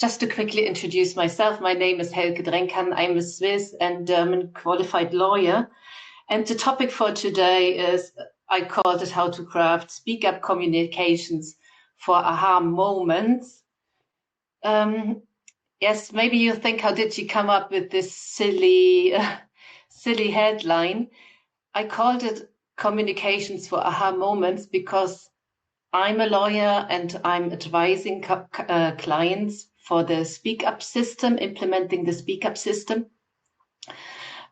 just to quickly introduce myself, my name is Helke Drenkan. I'm a Swiss and German qualified lawyer. And the topic for today is, I called it How to Craft Speak Up Communications for Aha Moments. Yes, maybe you think, how did you come up with this silly headline? I called it Communications for Aha Moments because I'm a lawyer and I'm advising clients for the Speak Up system, implementing the Speak Up system.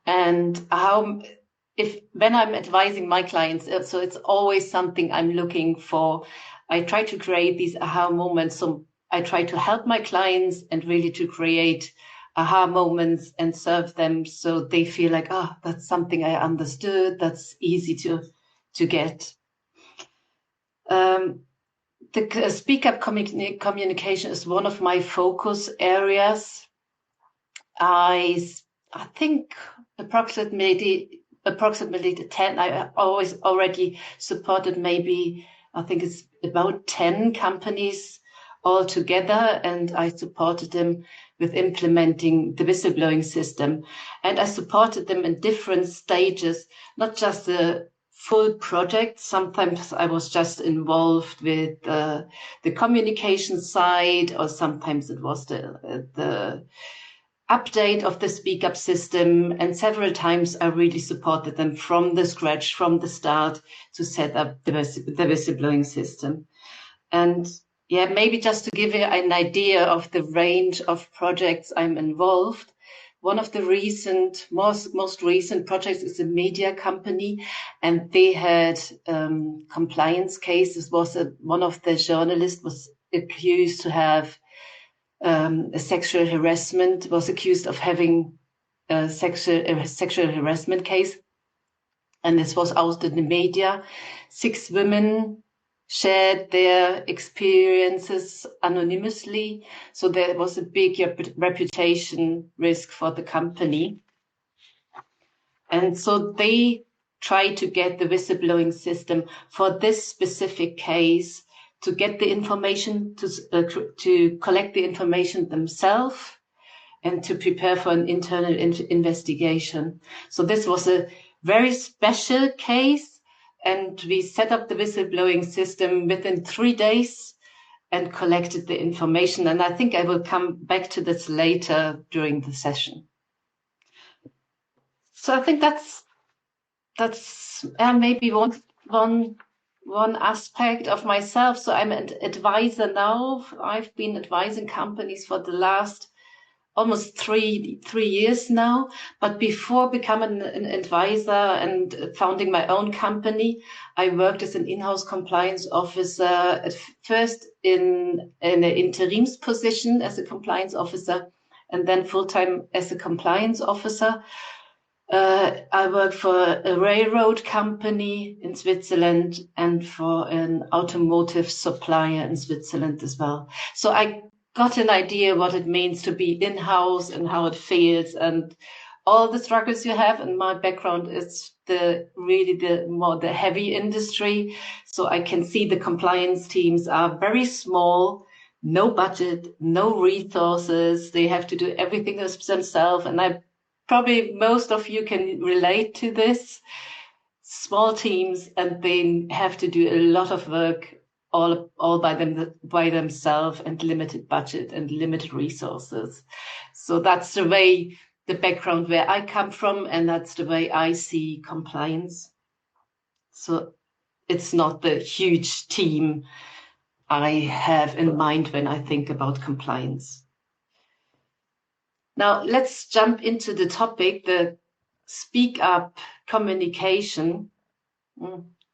And when I'm advising my clients, so it's always something I'm looking for. I try to create these aha moments. So I try to help my clients and really to create aha moments and serve them so they feel like, oh, that's something I understood. That's easy to get. The Speak Up communication is one of my focus areas. I think approximately 10. I always already supported maybe, I think it's about 10 companies all together, and I supported them with implementing the whistleblowing system. And I supported them in different stages, not just the full project. Sometimes I was just involved with the communication side, or sometimes it was the update of the Speak Up system. And several times I really supported them from the scratch, from the start, to set up the whistleblowing system. And yeah, maybe just to give you an idea of the range of projects I'm involved. One of the most recent projects is a media company, and they had compliance cases. One of the journalists was accused to have a sexual harassment, was accused of having a sexual harassment case. And this was out in the media. 6 women shared their experiences anonymously. So there was a big reputation risk for the company. And so they tried to get the whistleblowing system for this specific case, to get the information, to collect the information themselves, and to prepare for an internal investigation. So this was a very special case, and we set up the whistleblowing system within 3 days and collected the information. And I think I will come back to this later during the session. So I think that's maybe one aspect of myself. So I'm an advisor now. I've been advising companies for the last almost three years now. But before becoming an advisor and founding my own company, I worked as an in-house compliance officer, at first in an interims position as a compliance officer, and then full-time as a compliance officer. I worked for a railroad company in Switzerland and for an automotive supplier in Switzerland as well. So I got an idea what it means to be in-house and how it feels and all the struggles you have. And my background is the heavy industry. So I can see the compliance teams are very small, no budget, no resources. They have to do everything themselves. And probably most of you can relate to this. Small teams, and they have to do a lot of work all by themselves, and limited budget and limited resources. So that's the background where I come from, and that's the way I see compliance. So it's not the huge team I have in mind when I think about compliance. Now, let's jump into the topic, the Speak Up communication.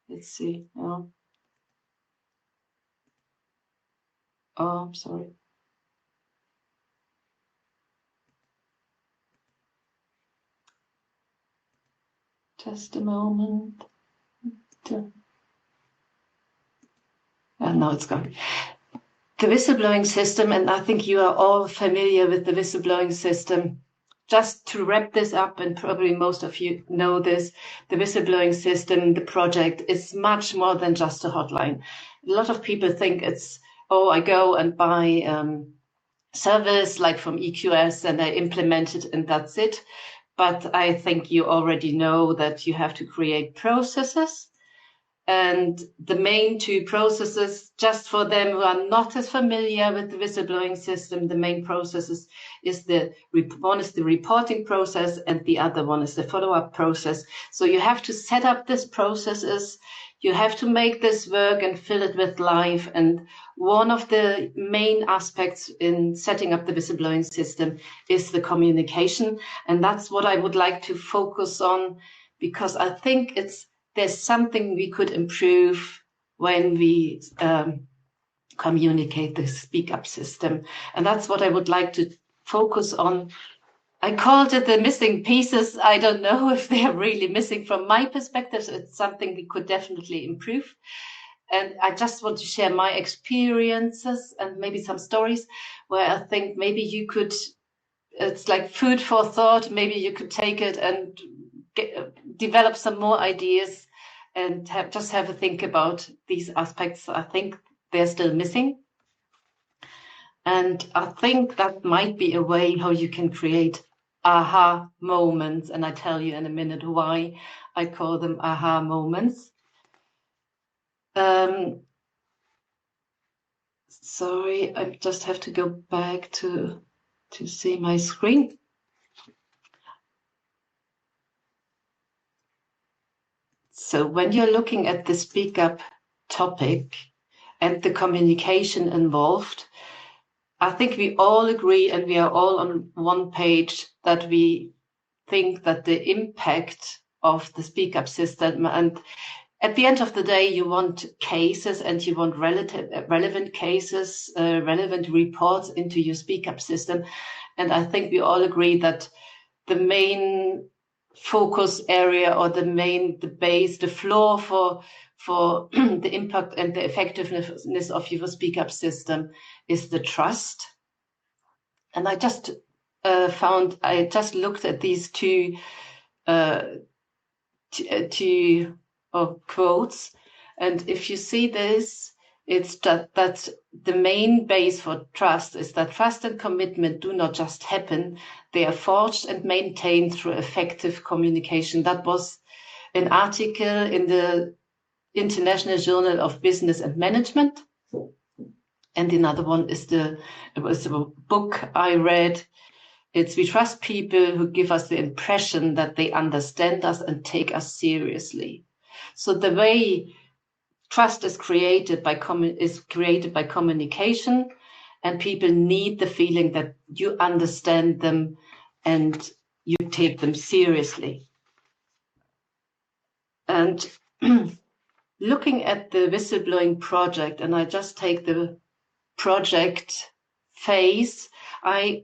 Let's see. Oh, I'm sorry. Just a moment. Now it's gone. The whistleblowing system, and I think you are all familiar with the whistleblowing system. Just to wrap this up, and probably most of you know this, the whistleblowing system, the project, is much more than just a hotline. A lot of people think it's, I go and buy service, like from EQS, and I implement it and that's it. But I think you already know that you have to create processes. And the main two processes, just for them who are not as familiar with the whistleblowing system, the main processes is one is the reporting process and the other one is the follow-up process. So you have to set up these processes, you have to make this work and fill it with life. And one of the main aspects in setting up the whistleblowing system is the communication. And that's what I would like to focus on, because I think there's something we could improve when we communicate the speak up system. And that's what I would like to focus on. I called it the missing pieces. I don't know if they're really missing from my perspective. It's something we could definitely improve. And I just want to share my experiences and maybe some stories where I think maybe you could, it's like food for thought. Maybe you could take it and develop some more ideas and just have a think about these aspects. I think they're still missing. And I think that might be a way how you can create aha moments. And I tell you in a minute why I call them aha moments. Sorry, I just have to go back to see my screen. So when you're looking at the speak up topic and the communication involved, I think we all agree and we are all on one page that we think that the impact of the speak up system, and at the end of the day, you want cases and you want relevant cases, relevant reports into your speak up system. And I think we all agree that the main focus area or the base, the floor for the impact and the effectiveness of your speak up system is the trust. And I just looked at these two quotes, and if you see this, it's that the main base for trust is that trust and commitment do not just happen, they are forged and maintained through effective communication. That was an article in the International Journal of Business and Management. And another one is it was a book I read. It's We Trust People Who Give Us the Impression that they understand us and take us seriously. So the way trust is created by communication, and people need the feeling that you understand them and you take them seriously. And looking at the whistleblowing project, and I just take the project phase, I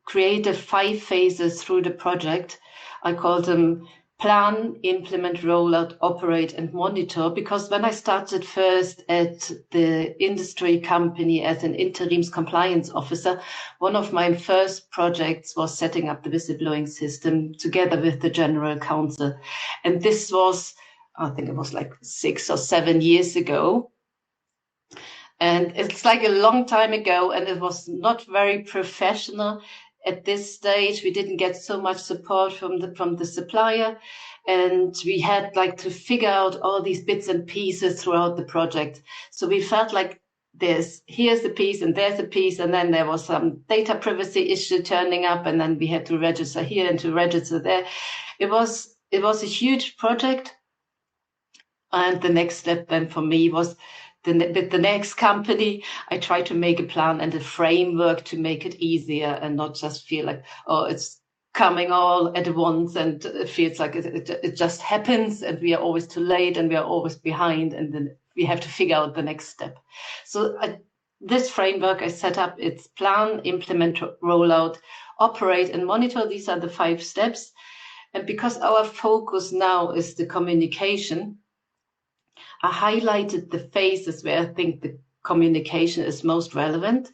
created 5 phases through the project. I call them plan, implement, rollout, operate, and monitor, because when I started first at the industry company as an interims compliance officer, one of my first projects was setting up the whistleblowing system together with the general counsel. And this was, I think it was like 6 or 7 years ago. And it's like a long time ago, and it was not very professional. At this stage, we didn't get so much support from the supplier, and we had to figure out all these bits and pieces throughout the project. So we felt like here's a piece and there's a piece, and then there was some data privacy issue turning up, and then we had to register here and to register there. It was a huge project, and the next step then for me was the next company. I try to make a plan and a framework to make it easier and not just feel like, oh, it's coming all at once and it feels like it just happens and we are always too late and we are always behind, and then we have to figure out the next step. So this framework I set up, it's plan, implement, rollout, operate, and monitor. These are the 5 steps. And because our focus now is the communication, I highlighted the phases where I think the communication is most relevant.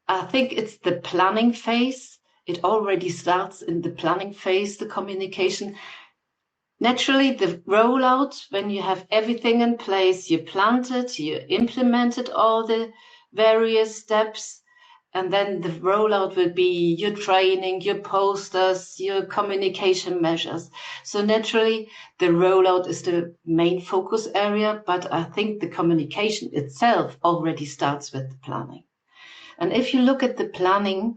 I think it's the planning phase. It already starts in the planning phase, the communication. Naturally, the rollout, when you have everything in place, you planned it, you implemented all the various steps. And then the rollout will be your training, your posters, your communication measures. So naturally, the rollout is the main focus area, but I think the communication itself already starts with the planning. And if you look at the planning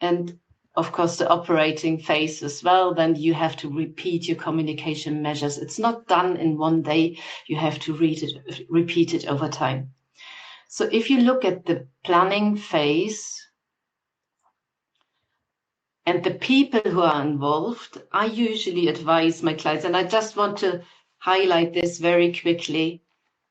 and of course the operating phase as well, then you have to repeat your communication measures. It's not done in one day. You have to repeat it over time. So if you look at the planning phase and the people who are involved, I usually advise my clients, and I just want to highlight this very quickly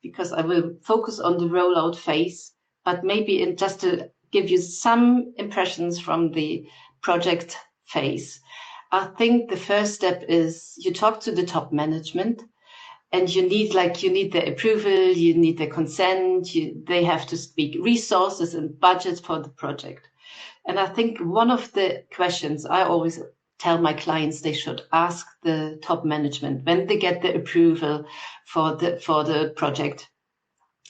because I will focus on the rollout phase, but maybe just to give you some impressions from the project phase. I think the first step is you talk to the top management. And you need the approval, you need the consent, they have to speak resources and budgets for the project. And I think one of the questions I always tell my clients they should ask the top management when they get the approval for the project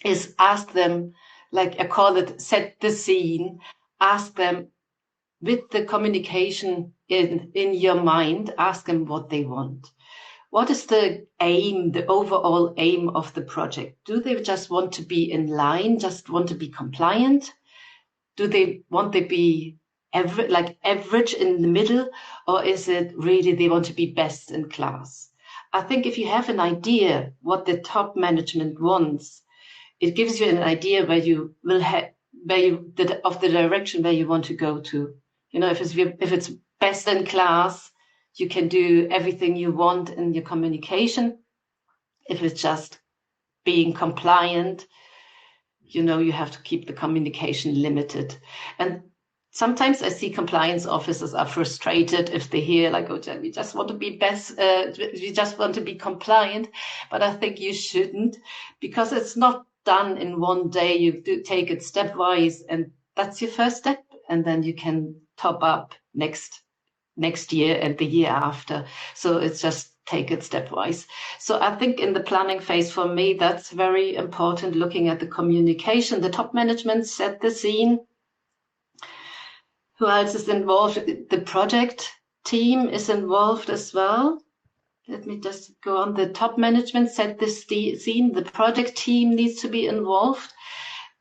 is ask them, like I call it, set the scene, ask them with the communication in your mind, ask them what they want. What is the aim, the overall aim of the project? Do they just want to be in line, just want to be compliant? Do they want to be average in the middle, or is it really they want to be best in class? I think if you have an idea what the top management wants, it gives you an idea where you will of the direction where you want to go to. You know, if it's best in class, you can do everything you want in your communication. If it's just being compliant, you know, you have to keep the communication limited. And sometimes I see compliance officers are frustrated if they hear like, oh, we just want to be best, we just want to be compliant. But I think you shouldn't, because it's not done in one day. You do take it stepwise, and that's your first step. And then you can top up next year and the year after. So it's just take it stepwise. So I think in the planning phase, for me, that's very important, looking at the communication. The top management set the scene. Who else is involved? The project team is involved as well. Let me just go on. The top management set the scene. The project team needs to be involved.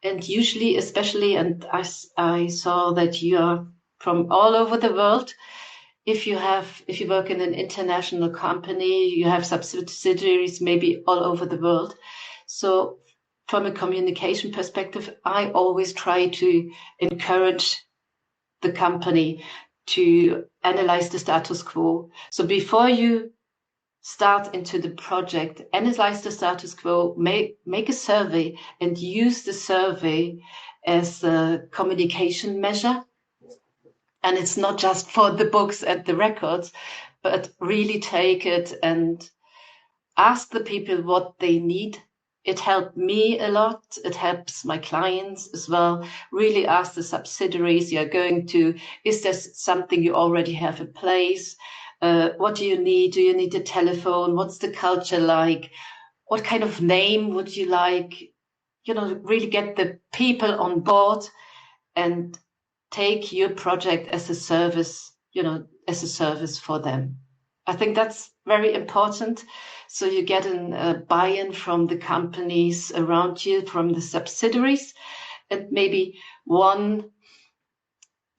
And usually, especially, and I saw that you are from all over the world. If you work in an international company, you have subsidiaries maybe all over the world. So from a communication perspective, I always try to encourage the company to analyze the status quo. So before you start into the project, analyze the status quo, make a survey and use the survey as a communication measure. And it's not just for the books and the records, but really take it and ask the people what they need. It helped me a lot. It helps my clients as well. Really ask the subsidiaries you're going to, is there something you already have in place? What do you need? Do you need a telephone? What's the culture like? What kind of name would you like? You know, really get the people on board and take your project as a service, you know, as a service for them. I think that's very important. So you get a buy-in from the companies around you, from the subsidiaries, and maybe one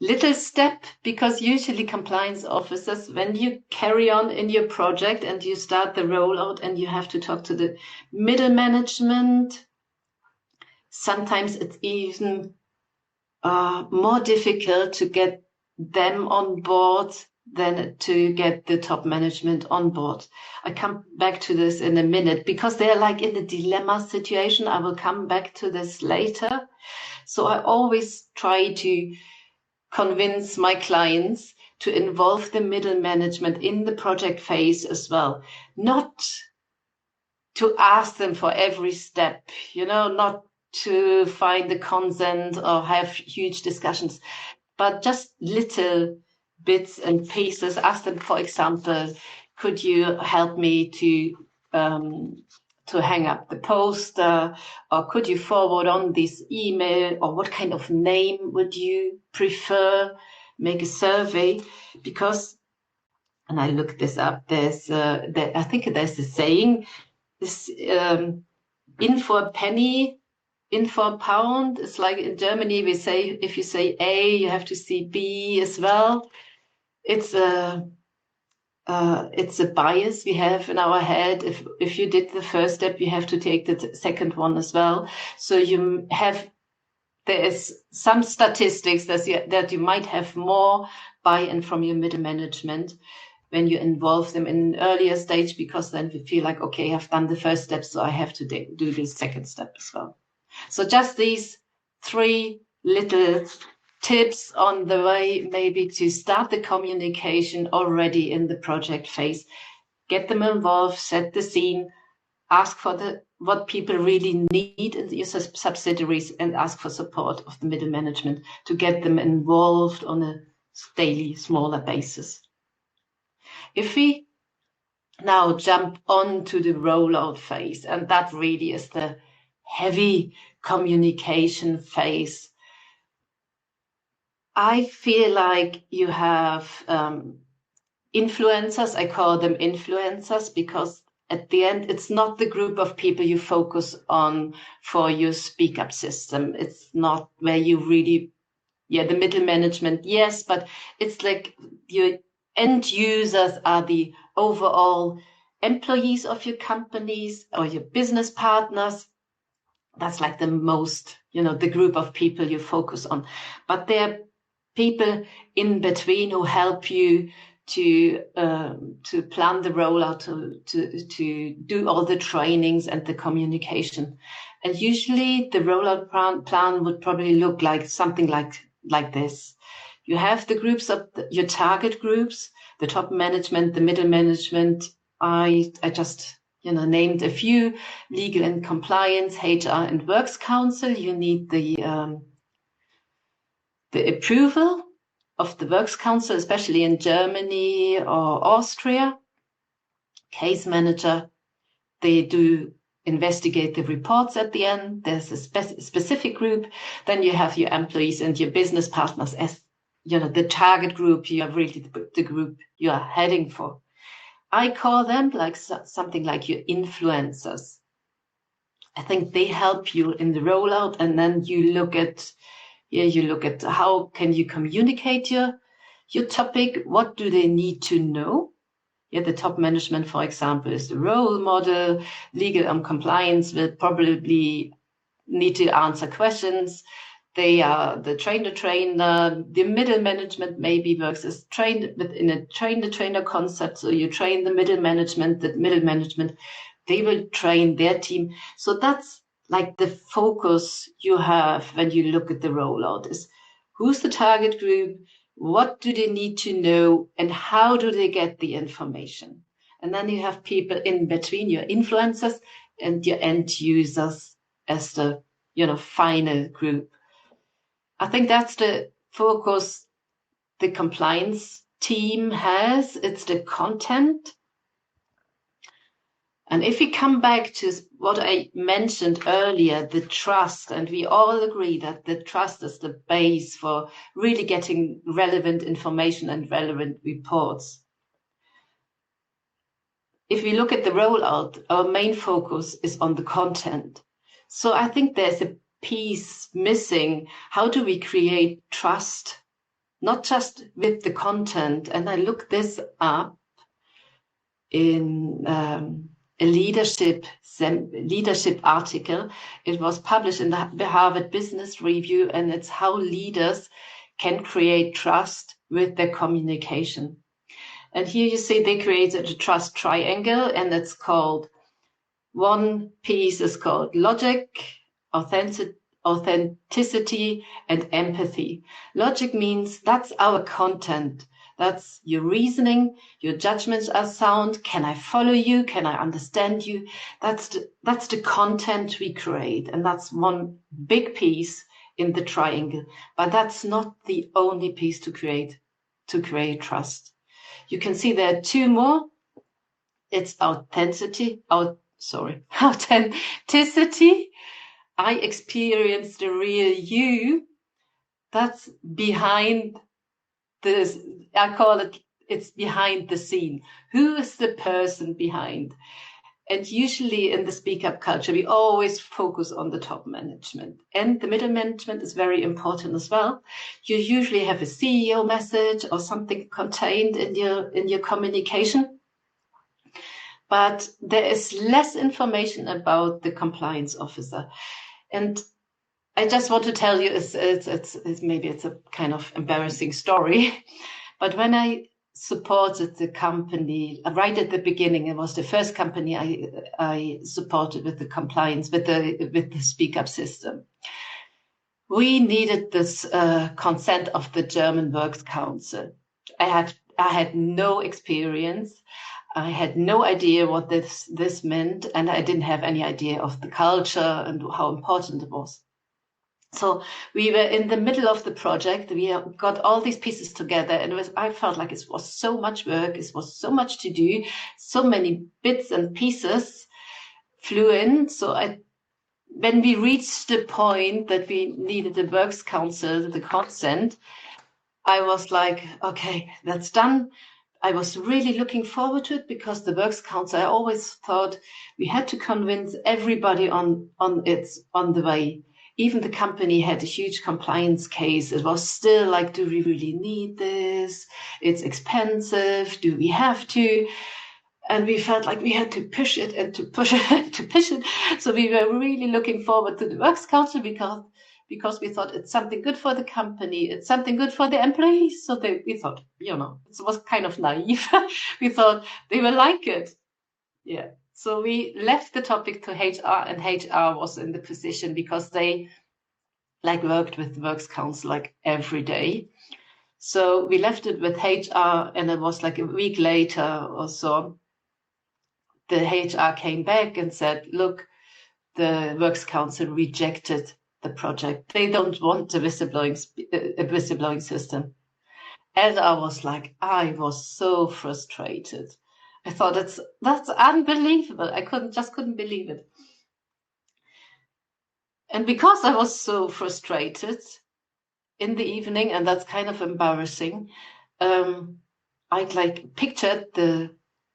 little step, because usually compliance officers, when you carry on in your project and you start the rollout and you have to talk to the middle management, sometimes it's even more difficult to get them on board than to get the top management on board. I come back to this in a minute because they're like in a dilemma situation. I will come back to this later. So I always try to convince my clients to involve the middle management in the project phase as well. Not to ask them for every step, you know, not to find the consent or have huge discussions, but just little bits and pieces. Ask them, for example, could you help me to to hang up the poster, or could you forward on this email, or what kind of name would you prefer? Make a survey, because, and I looked this up, I think there's a saying, this in for a penny, in for a pound. It's like in Germany, we say, if you say A, you have to see B as well. It's a bias we have in our head. If you did the first step, you have to take the second one as well. So there is some statistics that you might have more buy-in from your middle management when you involve them in an earlier stage, because then we feel like, okay, I've done the first step, so I have to do the second step as well. So just these 3 little tips on the way, maybe to start the communication already in the project phase. Get them involved, set the scene, ask for what people really need in your subsidiaries, and ask for support of the middle management to get them involved on a daily, smaller basis. If we now jump on to the rollout phase, and that really is the heavy communication phase, I feel like you have influencers. I call them influencers because at the end, it's not the group of people you focus on for your speak up system. It's not where you really, the middle management, yes, but it's like your end users are the overall employees of your companies or your business partners. That's like the most, the group of people you focus on. But there are people in between who help you to plan the rollout, to do all the trainings and the communication. And usually the rollout plan would probably look like something like this. You have the groups of your target groups, the top management, the middle management. I just named a few: legal and compliance, HR and works council. You need the approval of the works council, especially in Germany or Austria. Case manager, they do investigate the reports at the end. There's a specific group. Then you have your employees and your business partners as the target group. You are really the group you are heading for. I call them like something like your influencers. I think they help you in the rollout, and then you look at how can you communicate your topic. What do they need to know? The top management, for example, is the role model. Legal and compliance will probably need to answer questions. They are the trainer. The middle management maybe works as trained within a trainer concept. So you train the middle management, they will train their team. So that's like the focus you have when you look at the rollout is who's the target group, what do they need to know, and how do they get the information? And then you have people in between, your influencers and your end users as the final group. I think that's the focus the compliance team has. It's the content. And if we come back to what I mentioned earlier, the trust, and we all agree that the trust is the base for really getting relevant information and relevant reports. If we look at the rollout, our main focus is on the content. So I think there's a piece missing. How do we create trust? Not just with the content. And I looked this up in a leadership article. It was published in the Harvard Business Review, and it's how leaders can create trust with their communication. And here you see they created a trust triangle, and it's called, one piece is called logic, authenticity, and empathy. Logic means that's our content. That's your reasoning, your judgments are sound. Can I follow you? Can I understand you? That's the content we create. And that's one big piece in the triangle. But that's not the only piece to create trust. You can see there are two more. It's authenticity, authenticity. I experience the real you that's behind this. I call it's behind the scene. Who is the person behind? And usually in the speak up culture, we always focus on the top management, and the middle management is very important as well. You usually have a CEO message or something contained in your communication, but there is less information about the compliance officer. And I just want to tell you, maybe it's a kind of embarrassing story, but when I supported the company right at the beginning, it was the first company I supported with the compliance, with the speak up system. We needed this consent of the German Works Council. I had no experience. I had no idea what this meant, and I didn't have any idea of the culture and how important it was. So we were in the middle of the project. We got all these pieces together, and I felt like it was so much work. It was so much to do. So many bits and pieces flew in. So when we reached the point that we needed the Works Council, the consent, I was like, okay, that's done. I was really looking forward to it because the Works Council, I always thought we had to convince everybody on the way. Even the company had a huge compliance case. It was still like, do we really need this? It's expensive. Do we have to? And we felt like we had to push it and to push it and to push it. So we were really looking forward to the Works Council because we thought it's something good for the company. It's something good for the employees. So we thought, it was kind of naive. We thought they will like it. Yeah. So we left the topic to HR, and HR was in the position because they worked with the Works Council every day. So we left it with HR, and it was a week later or so. The HR came back and said, look, the Works Council rejected the project. They don't want a whistleblowing system. And I was so frustrated. I thought that's unbelievable. I couldn't believe it. And because I was so frustrated in the evening, and that's kind of embarrassing, I pictured the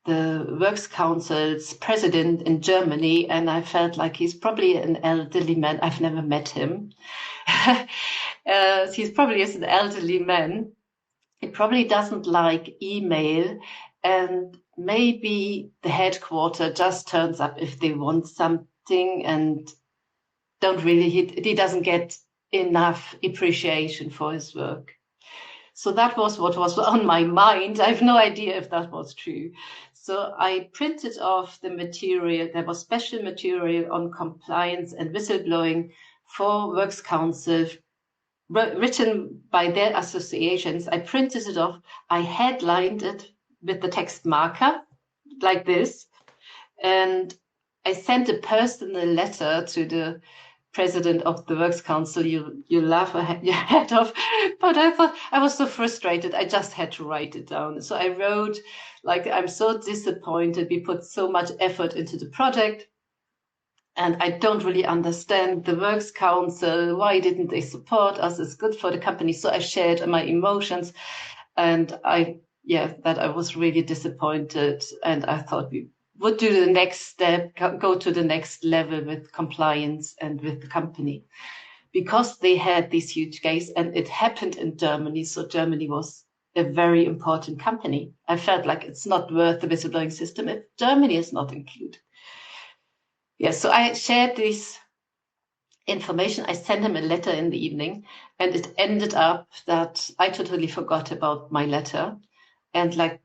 Works Council's president in Germany, and I felt like he's probably an elderly man. I've never met him. He's probably an elderly man. He probably doesn't like email, and maybe the headquarter just turns up if they want something and he doesn't get enough appreciation for his work. So that was what was on my mind. I have no idea if that was true. So I printed off the material. There was special material on compliance and whistleblowing for Works Council, written by their associations. I printed it off. I headlined it with the text marker like this. And I sent a personal letter to the president of the Works Council. You laugh your head off, but I thought I was so frustrated. I just had to write it down. So I wrote, I'm so disappointed. We put so much effort into the project, and I don't really understand the Works Council. Why didn't they support us? It's good for the company. So I shared my emotions, and that I was really disappointed, and I thought we would do the next step, go to the next level with compliance and with the company, because they had this huge case, and it happened in Germany. So Germany was a very important company. I felt like it's not worth the whistleblowing system if Germany is not included. Yes, so I shared this information. I sent him a letter in the evening, and it ended up that I totally forgot about my letter. And I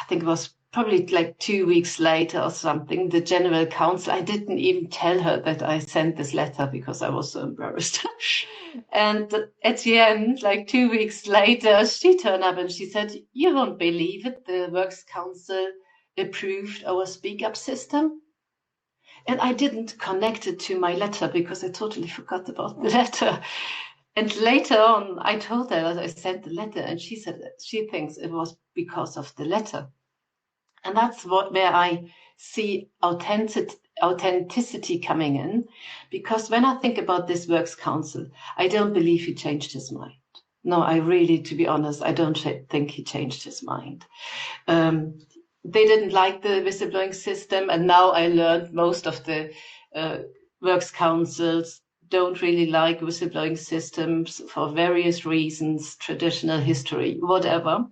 think it was probably 2 weeks later or something, the general counsel, I didn't even tell her that I sent this letter because I was so embarrassed. And at the end, 2 weeks later, she turned up and she said, you won't believe it, the Works Council approved our speak up system. And I didn't connect it to my letter because I totally forgot about the letter. And later on, I told her that I sent the letter, and she said that she thinks it was because of the letter. And that's where I see authenticity coming in, because when I think about this Works Council, I don't believe he changed his mind. No, I really, to be honest, I don't think he changed his mind. They didn't like the whistleblowing system, and now I learned most of the Works Councils don't really like whistleblowing systems for various reasons, traditional history, whatever.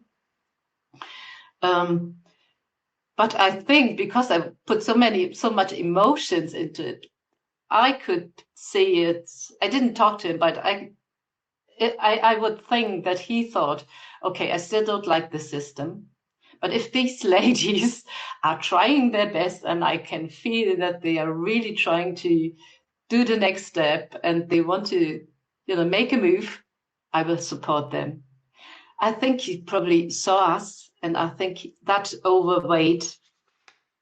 But I think because I put so much emotions into it, I could see it. I didn't talk to him, but I would think that he thought, okay, I still don't like the system, but if these ladies are trying their best and I can feel that they are really trying to do the next step and they want to, make a move, I will support them. I think he probably saw us, and I think that overweighed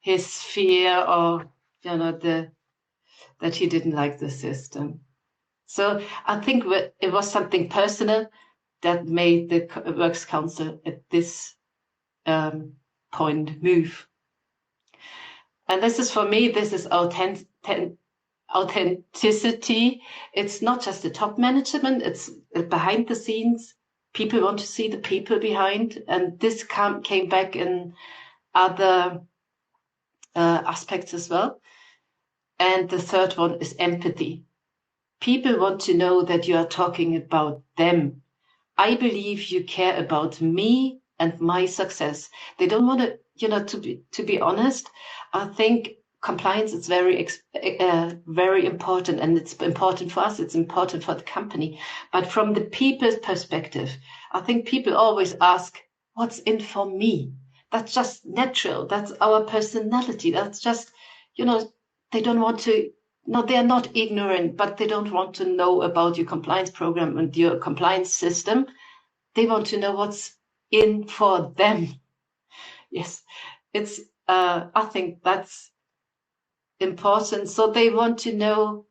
his fear or, that he didn't like the system. So I think it was something personal that made the Works Council at this point move. And this is, for me, this is authenticity. It's not just the top management, it's behind the scenes. People want to see the people behind. And this came back in other aspects as well. And the third one is empathy. People want to know that you are talking about them. I believe you care about me and my success. They don't want to, to be honest, I think compliance is very important, and it's important for us. It's important for the company. But from the people's perspective, I think people always ask, what's in for me? That's just natural. That's our personality. That's just, they don't want to. No, they are not ignorant, but they don't want to know about your compliance program and your compliance system. They want to know what's in for them. Yes, it's. I think that's important. So they want to know: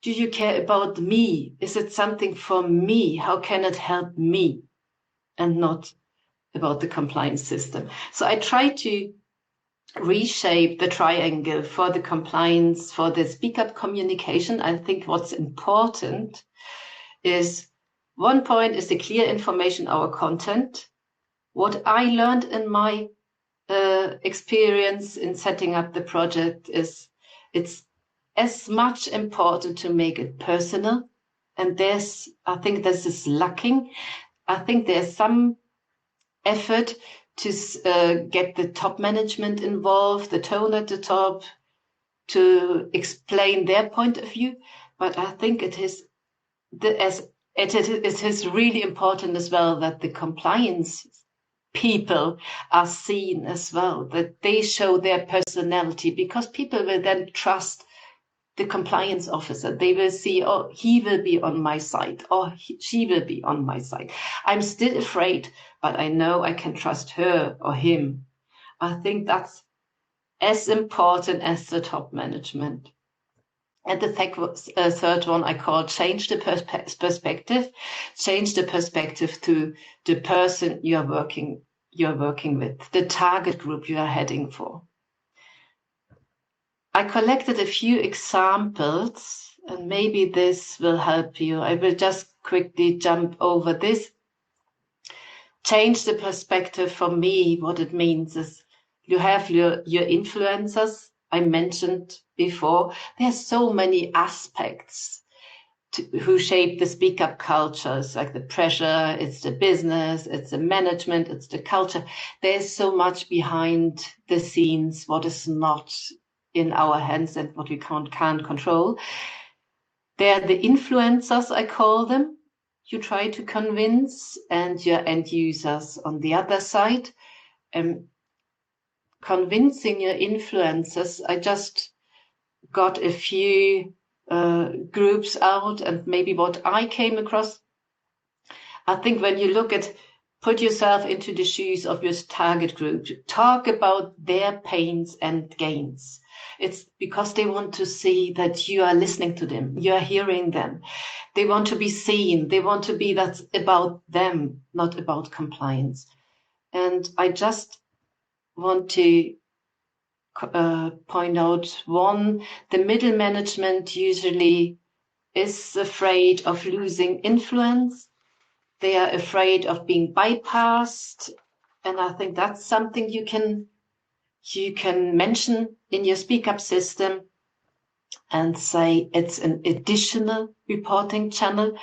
do you care about me? Is it something for me? How can it help me? And not about the compliance system. So I try to reshape the triangle for the compliance, for the speak up communication. I think what's important is, one point is the clear information, our content. What I learned in my experience in setting up the project is it's as much important to make it personal. And I think this is lacking. I think there's some effort to get the top management involved, the tone at the top, to explain their point of view. But I think it is really important as well that the compliance people are seen as well, that they show their personality, because people will then trust the compliance officer. They will see, oh, he will be on my side, or she will be on my side. I'm still afraid, but I know I can trust her or him. I think that's as important as the top management. And the third one I call change the perspective. Change the perspective to the person you're working with, the target group you are heading for. I collected a few examples, and maybe this will help you. I will just quickly jump over this. Change the perspective for me. What it means is you have your influencers. I mentioned before, there's so many aspects who shape the speak up cultures, like the pressure, it's the business, it's the management, it's the culture. There's so much behind the scenes, what is not in our hands and what we can't control. They're the influencers, I call them. You try to convince, and your end users on the other side. Convincing your influencers, I just got a few groups out, and maybe what I came across. I think when you look at, put yourself into the shoes of your target group, talk about their pains and gains. It's because they want to see that you are listening to them, you are hearing them. They want to be seen. They want to be, that's about them, not about compliance. And I just want to point out. One, the middle management usually is afraid of losing influence. They are afraid of being bypassed. And I think that's something you can mention in your speak up system and say it's an additional reporting channel.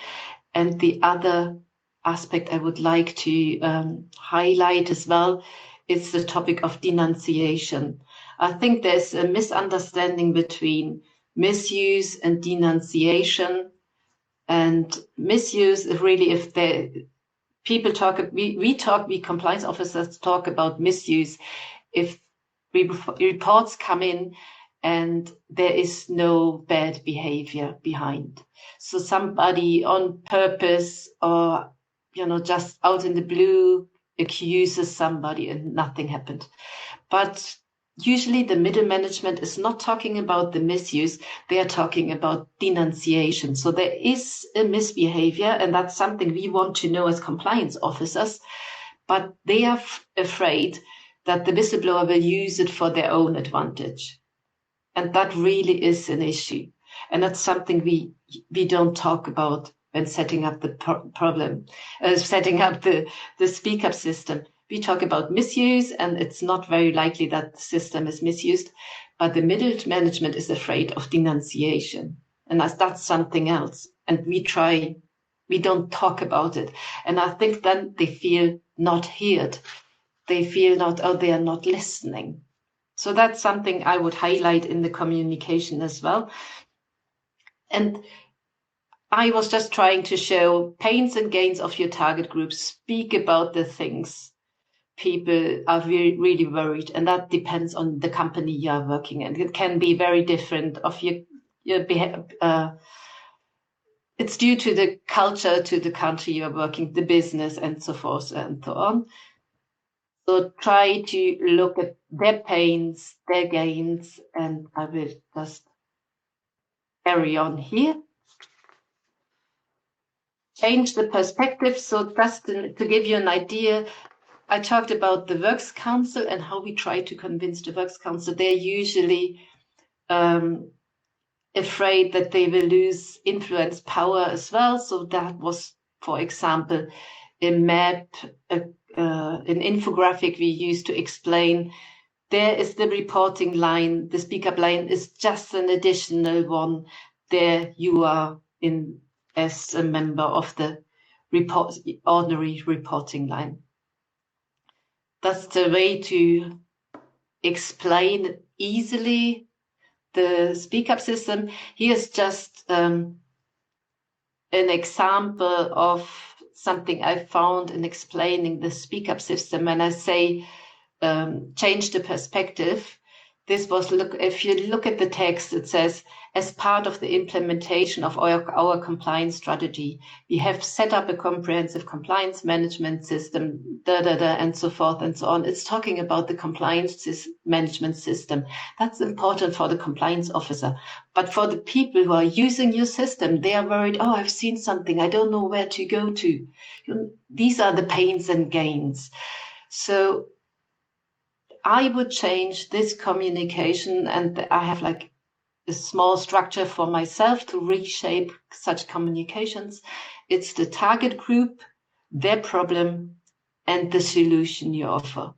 And the other aspect I would like to highlight as well is the topic of denunciation. I think there's a misunderstanding between misuse and denunciation. And misuse is really if people talk, we compliance officers talk about misuse if reports come in and there is no bad behavior behind. So somebody on purpose or, just out in the blue accuses somebody and nothing happened. But usually the middle management is not talking about the misuse, they are talking about denunciation. So there is a misbehavior, and that's something we want to know as compliance officers, but they are afraid that the whistleblower will use it for their own advantage. And that really is an issue. And that's something we don't talk about when setting up the setting up the speak up system. We talk about misuse, and it's not very likely that the system is misused, but the middle management is afraid of denunciation. And that's something else. And we don't talk about it. And I think then they feel not heard. They feel they are not listening. So that's something I would highlight in the communication as well. And I was just trying to show pains and gains of your target group. Speak about the things people are really worried, and that depends on the company you are working in. It can be very different of your behavior. It's due to the culture, to the country you're working, the business, and so forth and so on. So try to look at their pains, their gains, and I will just carry on here. Change the perspective. So just to give you an idea, I talked about the Works Council and how we try to convince the Works Council. They're usually afraid that they will lose influence power as well. So that was, for example, a map, an infographic we used to explain there is the reporting line. The speak up line is just an additional one. There you are in as a member of the ordinary reporting line. That's the way to explain easily the speak up system. Here's just an example of something I found in explaining the speak up system. When I say change the perspective, this was, if you look at the text, it says, as part of the implementation of our compliance strategy, we have set up a comprehensive compliance management system, and so forth and so on. It's talking about the compliance management system. That's important for the compliance officer. But for the people who are using your system, they are worried, oh, I've seen something, I don't know where to go to. These are the pains and gains. So I would change this communication, and I have like a small structure for myself to reshape such communications. It's the target group, their problem, and the solution you offer.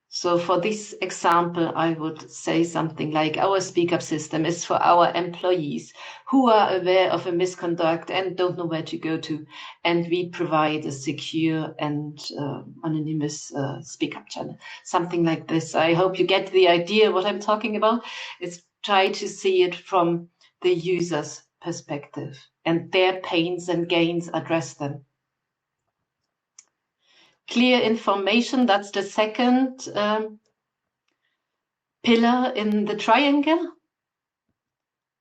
So for this example, I would say something like, our speak up system is for our employees who are aware of a misconduct and don't know where to go to. And we provide a secure and anonymous speak up channel, something like this. I hope you get the idea what I'm talking about. It's try to see it from the user's perspective and their pains and gains, address them. Clear information, that's the second pillar in the triangle.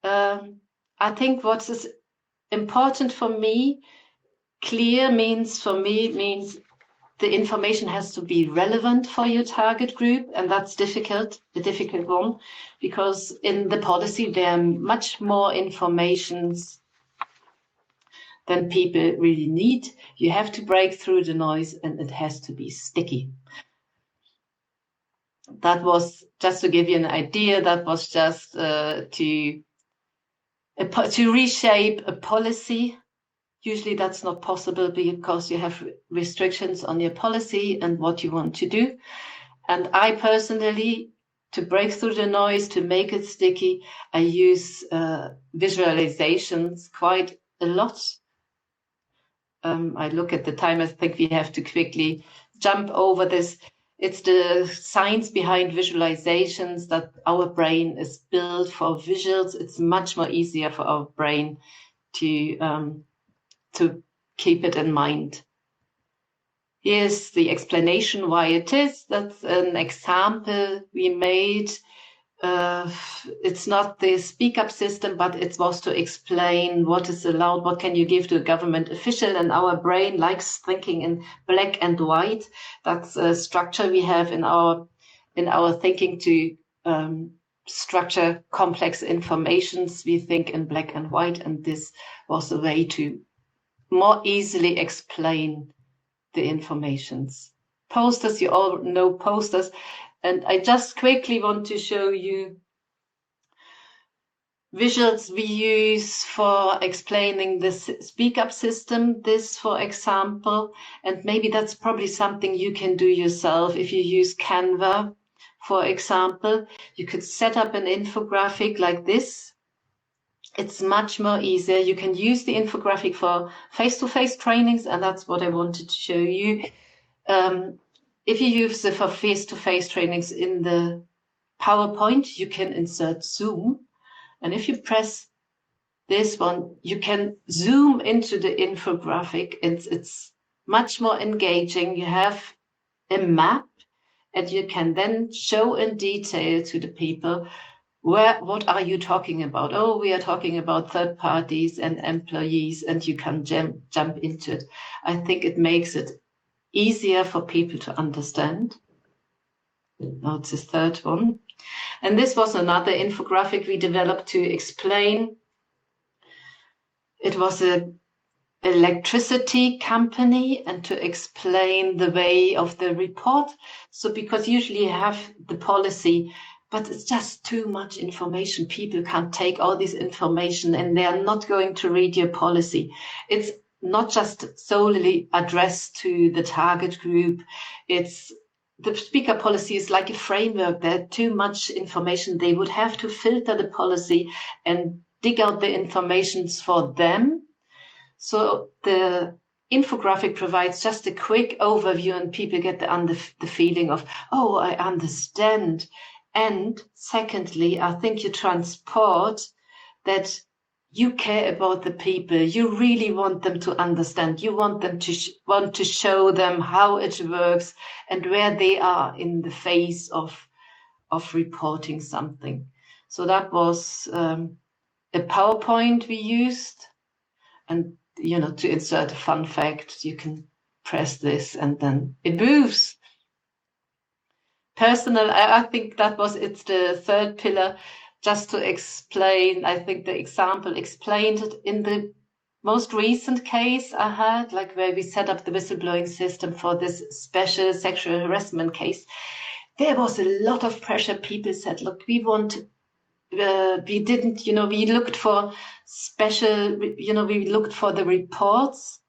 I think what is important for me, clear means the information has to be relevant for your target group, and that's difficult, the difficult one, because in the policy there are much more informations than people really need. You have to break through the noise, and it has to be sticky. That was just to give you an idea. That was just to reshape a policy. Usually that's not possible because you have restrictions on your policy and what you want to do. And I personally, to break through the noise, to make it sticky, I use visualizations quite a lot. I look at the time, I think we have to quickly jump over this. It's the science behind visualizations, that our brain is built for visuals. It's much more easier for our brain to keep it in mind. Here's the explanation why it is. That's an example we made. It's not the speak up system, but it was to explain what is allowed, what can you give to a government official. And our brain likes thinking in black and white. That's a structure we have in our thinking to structure complex informations. We think in black and white, and this was a way to more easily explain the informations. Posters, you all know posters. And I just quickly want to show you visuals we use for explaining the speak up system. This, for example, and maybe that's probably something you can do yourself. If you use Canva, for example, you could set up an infographic like this. It's much more easier. You can use the infographic for face-to-face trainings, and that's what I wanted to show you. If you use it for face-to-face trainings in the PowerPoint, you can insert Zoom. And if you press this one, you can zoom into the infographic. It's much more engaging. You have a map, and you can then show in detail to the people what are you talking about? Oh, we are talking about third parties and employees, and you can jump into it. I think it makes it easier for people to understand. Now it's the third one. And this was another infographic we developed to explain. It was an electricity company, and to explain the way of the report. So because usually you have the policy, but it's just too much information. People can't take all this information, and they are not going to read your policy. It's not just solely addressed to the target group. It's the speaker policy is like a framework. There's too much information. They would have to filter the policy and dig out the information for them. So the infographic provides just a quick overview, and people get the feeling of, oh, I understand. And secondly, I think you transport that you care about the people. You really want them to understand. You want them to want to show them how it works and where they are in the phase of reporting something. So that was a PowerPoint we used. And, you know, to insert a fun fact, you can press this and then it moves. Personal, I think it's the third pillar. Just to explain, I think the example explained it in the most recent case I had, like where we set up the whistleblowing system for this special sexual harassment case. There was a lot of pressure. People said, look, we didn't, we looked for special, we looked for the reports,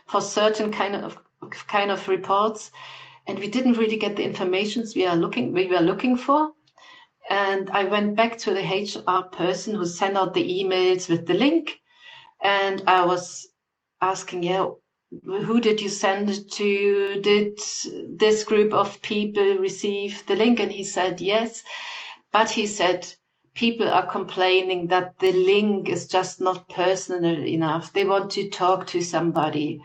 for certain kind of reports, and we didn't really get the information we were looking for. And I went back to the HR person who sent out the emails with the link, and I was asking, who did you send it to? Did this group of people receive the link? And he said yes, but he said people are complaining that the link is just not personal enough. They want to talk to somebody.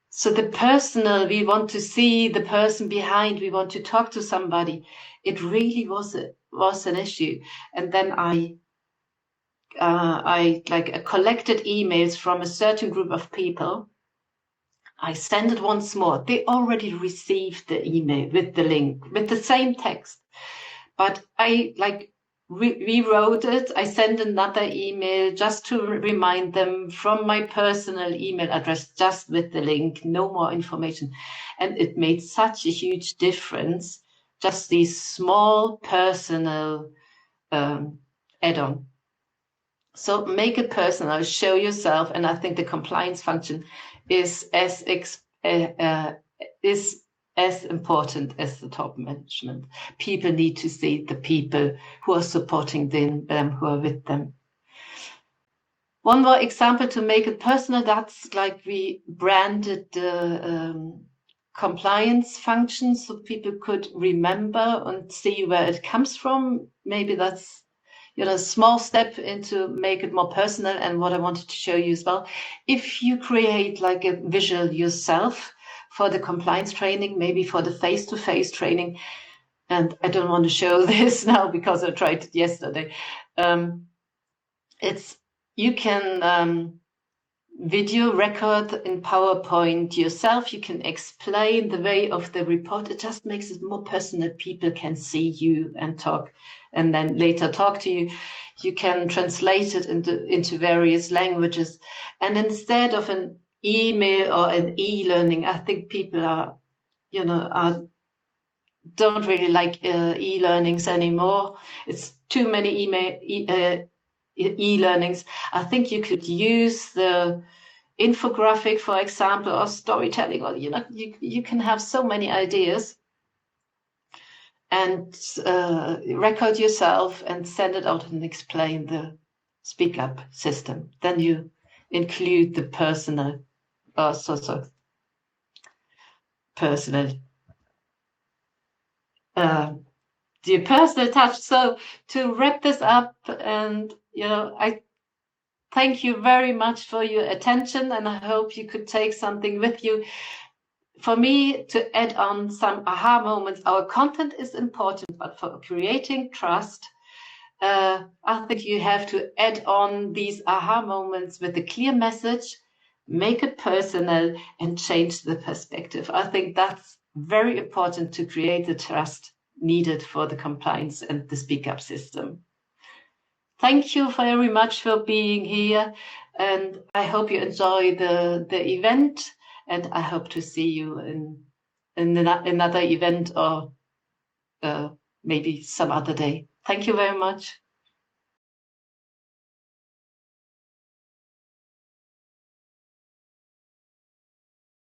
So the personal, we want to see the person behind, we want to talk to somebody. It really was an issue. And then I collected emails from a certain group of people. I sent it once more. They already received the email with the link, with the same text. But I rewrote it. I sent another email just to remind them from my personal email address, just with the link, no more information. And it made such a huge difference just these small personal add-on. So make it personal, show yourself, and I think the compliance function is as important as the top management. People need to see the people who are supporting them, who are with them. One more example to make it personal, that's like we branded the compliance function so people could remember and see where it comes from. Maybe that's a small step into make it more personal. And what I wanted to show you as well, if you create like a visual yourself for the compliance training, maybe for the face-to-face training, and I don't want to show this now because I tried it yesterday. You can video record in PowerPoint yourself. You can explain the way of the report. It just makes it more personal. People can see you and talk, and then later talk to you. You can translate it into various languages. And instead of an email or an e-learning, I think people don't really like e-learnings anymore. It's too many e-learnings. I think you could use the infographic, for example, or storytelling, or you can have so many ideas and record yourself and send it out and explain the speak up system. Then you include the personal the personal touch. So to wrap this up, and I thank you very much for your attention, and I hope you could take something with you. For me, to add on some aha moments, our content is important, but for creating trust, I think you have to add on these aha moments with a clear message, make it personal, and change the perspective. I think that's very important to create the trust needed for the compliance and the speak up system. Thank you very much for being here, and I hope you enjoy the event, and I hope to see you in another event or maybe some other day. Thank you very much.